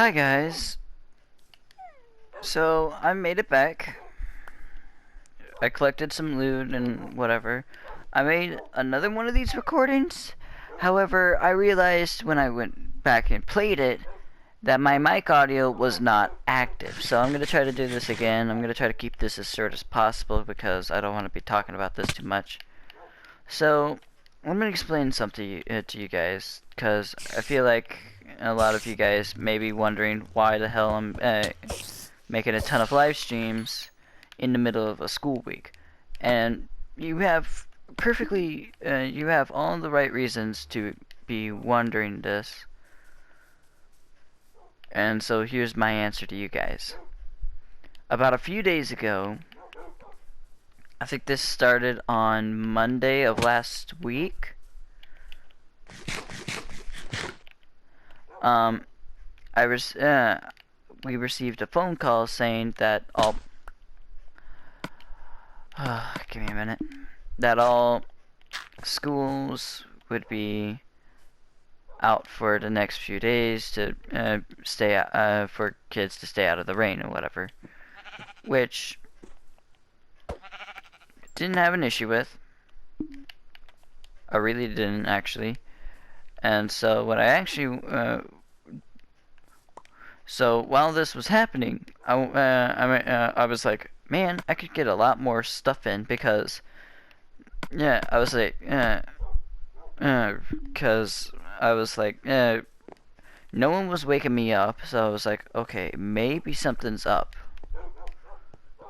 Hi guys. So I made it back. I collected some loot and whatever. I made another one of these recordings. However, I realized when I went back and played it that my mic audio was not active. So I'm going to try to do this again. I'm going to try to keep this as short as possible because I don't want to be talking about this too much. So let me explain something to you guys, because I feel like a lot of you guys may be wondering why the hell I'm making a ton of live streams in the middle of a school week. And you have you have all the right reasons to be wondering this. And so here's my answer to you guys. About a few days ago, I think this started on Monday of last week. We received a phone call saying that give me a minute, that all schools would be out for the next few days to for kids to stay out of the rain or whatever, which didn't have an issue with. I really didn't, actually. And so what I actually so while this was happening, I was like, man, I could get a lot more stuff in, because yeah, I was like, because I was like, no one was waking me up, so I was like, okay, maybe something's up.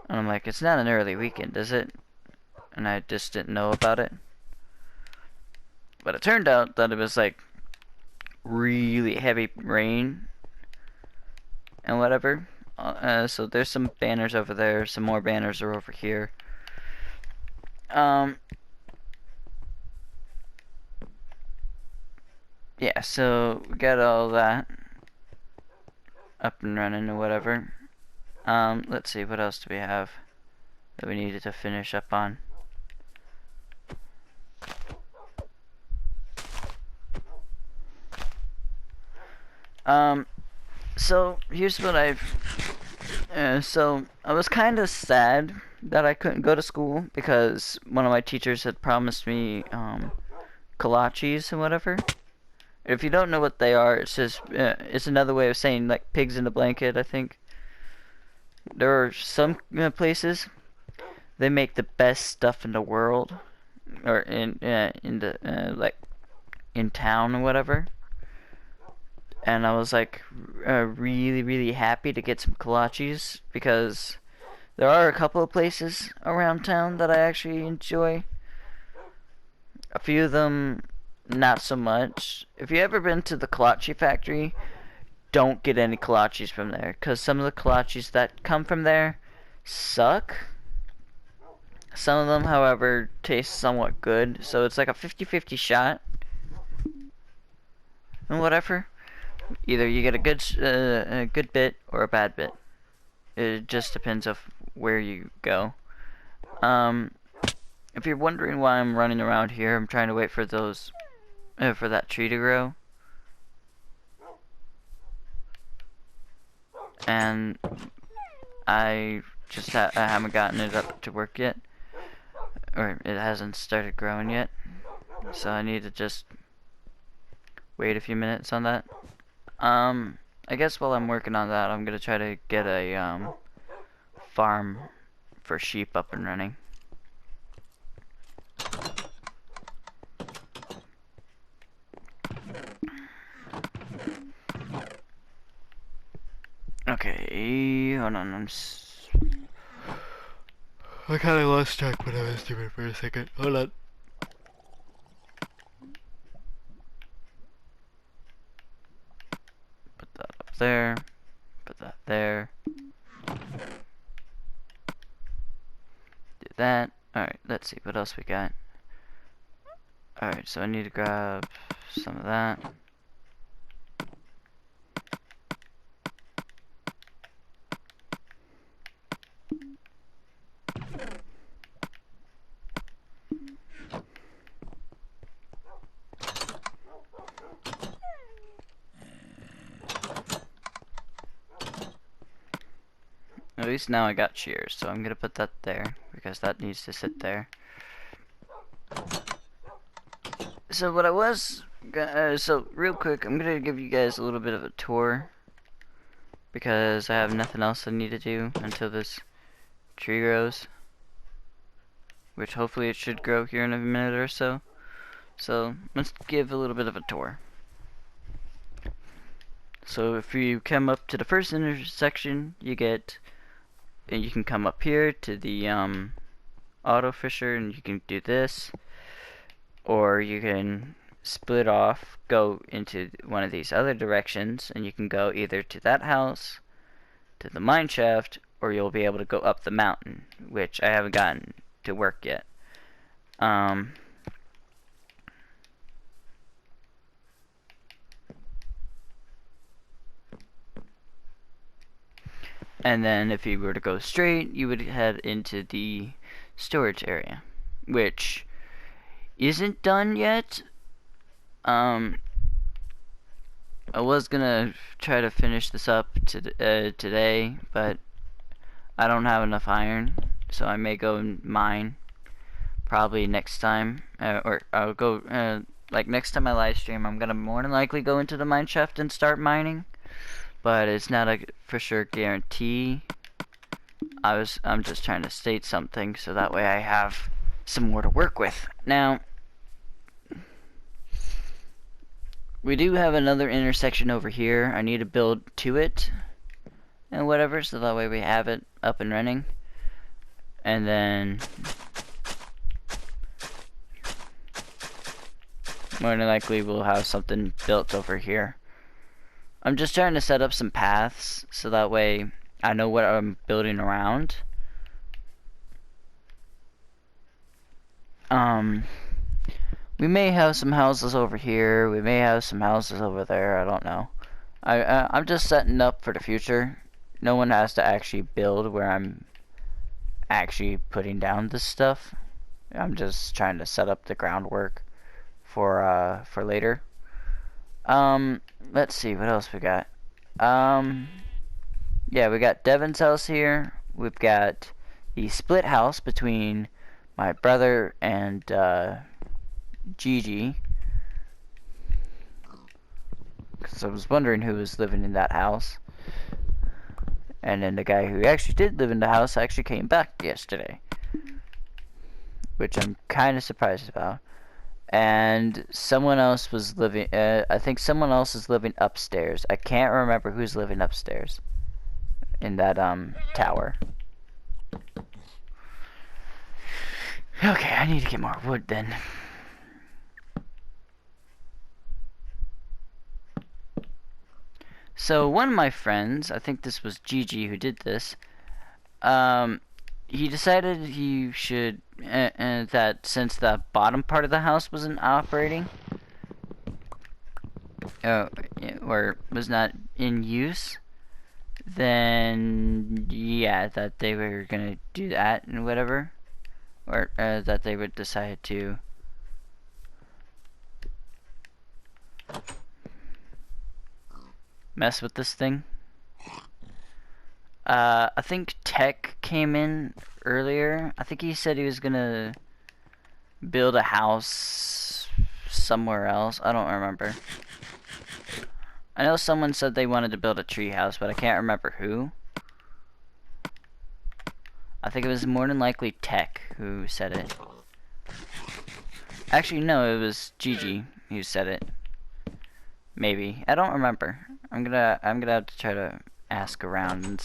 And I'm like, it's not an early weekend, is it? And I just didn't know about it. But it turned out that it was like really heavy rain and whatever. So there's some banners over there, some more banners are over here. Yeah, so we got all that up and running or whatever. Let's see, what else do we have that we needed to finish up on? So here's what so I was kind of sad that I couldn't go to school because one of my teachers had promised me, kolaches and whatever. If you don't know what they are, it's just, it's another way of saying, like, pigs in a blanket, I think. There are some places, they make the best stuff in the world, or in the, like, in town or whatever. And I was like really happy to get some kolaches, because there are a couple of places around town that I actually enjoy. A few of them not so much. If you ever been to the kolache factory, don't get any kolaches from there, because some of the kolaches that come from there suck. Some of them, however, taste somewhat good, so it's like a 50-50 shot and whatever. Either you get a good bit or a bad bit. It just depends of where you go. If you're wondering why I'm running around here, I'm trying to wait for those, for that tree to grow. And I just I haven't gotten it up to work yet, or it hasn't started growing yet. So I need to just wait a few minutes on that. I guess while I'm working on that, I'm gonna try to get a farm for sheep up and running. Okay, hold on. I kind of lost track what I was doing for a second. Hold on. Put that up there. Put that there. Do that. Alright, let's see what else we got. Alright, so I need to grab some of that. least now I got shears, so I'm gonna put that there because that needs to sit there. So what I was, so real quick, I'm gonna give you guys a little bit of a tour because I have nothing else I need to do until this tree grows, which hopefully it should grow here in a minute or so. So let's give a little bit of a tour. So if you come up to the first intersection, you can come up here to the auto fisher and you can do this, or you can split off, go into one of these other directions, and you can go either to that house, to the mine shaft, or you'll be able to go up the mountain, which I haven't gotten to work yet. And then if you were to go straight, you would head into the storage area, which isn't done yet. I was gonna try to finish this up today, but I don't have enough iron, so I may go and mine probably next time, or I'll go, like next time I live stream, I'm gonna more than likely go into the mine shaft and start mining, but it's not a for sure guarantee. I'm just trying to state something so that way I have some more to work with. Now, we do have another intersection over here. I need to build to it and whatever, so that way we have it up and running. And then more than likely we'll have something built over here. I'm just trying to set up some paths so that way I know what I'm building around. We may have some houses over here, we may have some houses over there, I don't know. I'm just setting up for the future. No one has to actually build where I'm actually putting down this stuff. I'm just trying to set up the groundwork for later. Let's see what else we got. Yeah, we got Devin's house here. We've got the split house between my brother and Gigi. Because I was wondering who was living in that house. And then the guy who actually did live in the house actually came back yesterday, which I'm kind of surprised about. And someone else was living, I think someone else is living upstairs. I can't remember who's living upstairs in that tower. Okay, I need to get more wood then. So one of my friends, I think this was Gigi who did this, he decided he should, that since the bottom part of the house wasn't operating, or was not in use, then yeah, that they were gonna do that and whatever, or that they would decide to mess with this thing. I think Tech came in earlier. I think he said he was gonna build a house somewhere else. I don't remember. I know someone said they wanted to build a tree house, but I can't remember who. I think it was more than likely Tech who said it. Actually, no, it was Gigi who said it. Maybe. I don't remember. I'm gonna have to try to ask around and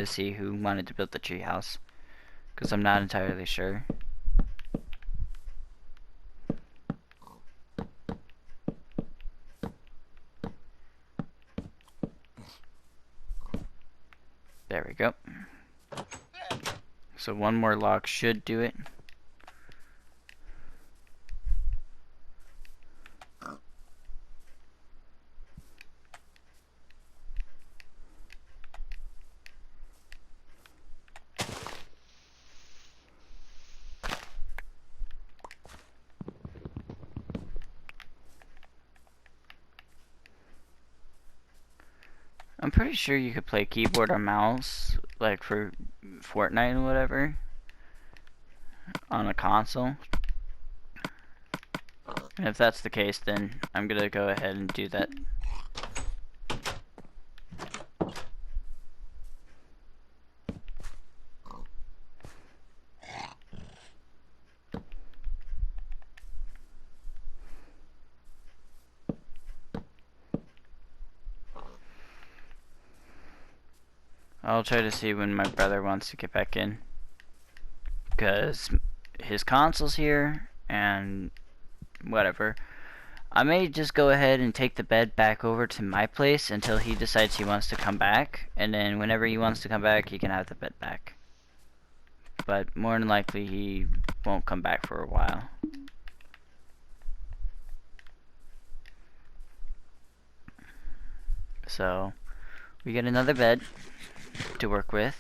see who wanted to build the tree house, because I'm not entirely sure. There we go. So one more log should do it. I'm pretty sure you could play keyboard or mouse like for Fortnite and whatever, on a console. And if that's the case, then I'm gonna go ahead and do that. I'll try to see when my brother wants to get back in, because his console's here and whatever. I may just go ahead and take the bed back over to my place until he decides he wants to come back, and then whenever he wants to come back, he can have the bed back. But more than likely, he won't come back for a while. So we get another bed to work with.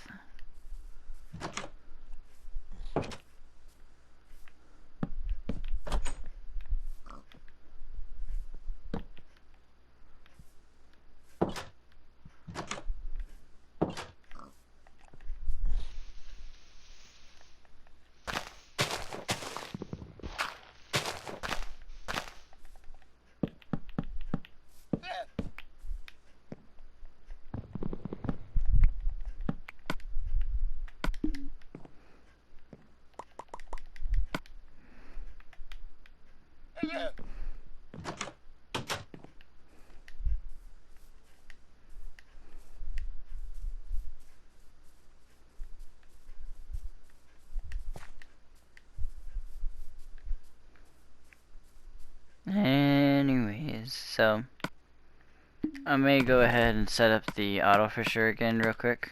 Anyways, so I may go ahead and set up the auto fisher again real quick,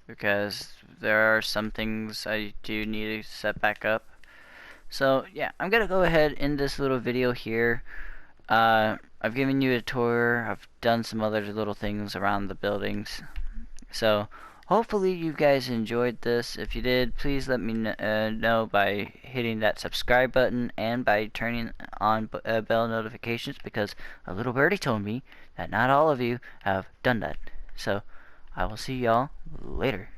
because there are some things I do need to set back up. So yeah, I'm gonna go ahead in this little video here. I've given you a tour. I've done some other little things around the buildings. So hopefully you guys enjoyed this. If you did, please let me know by hitting that subscribe button and by turning on bell notifications, because a little birdie told me that not all of you have done that. So I will see y'all later.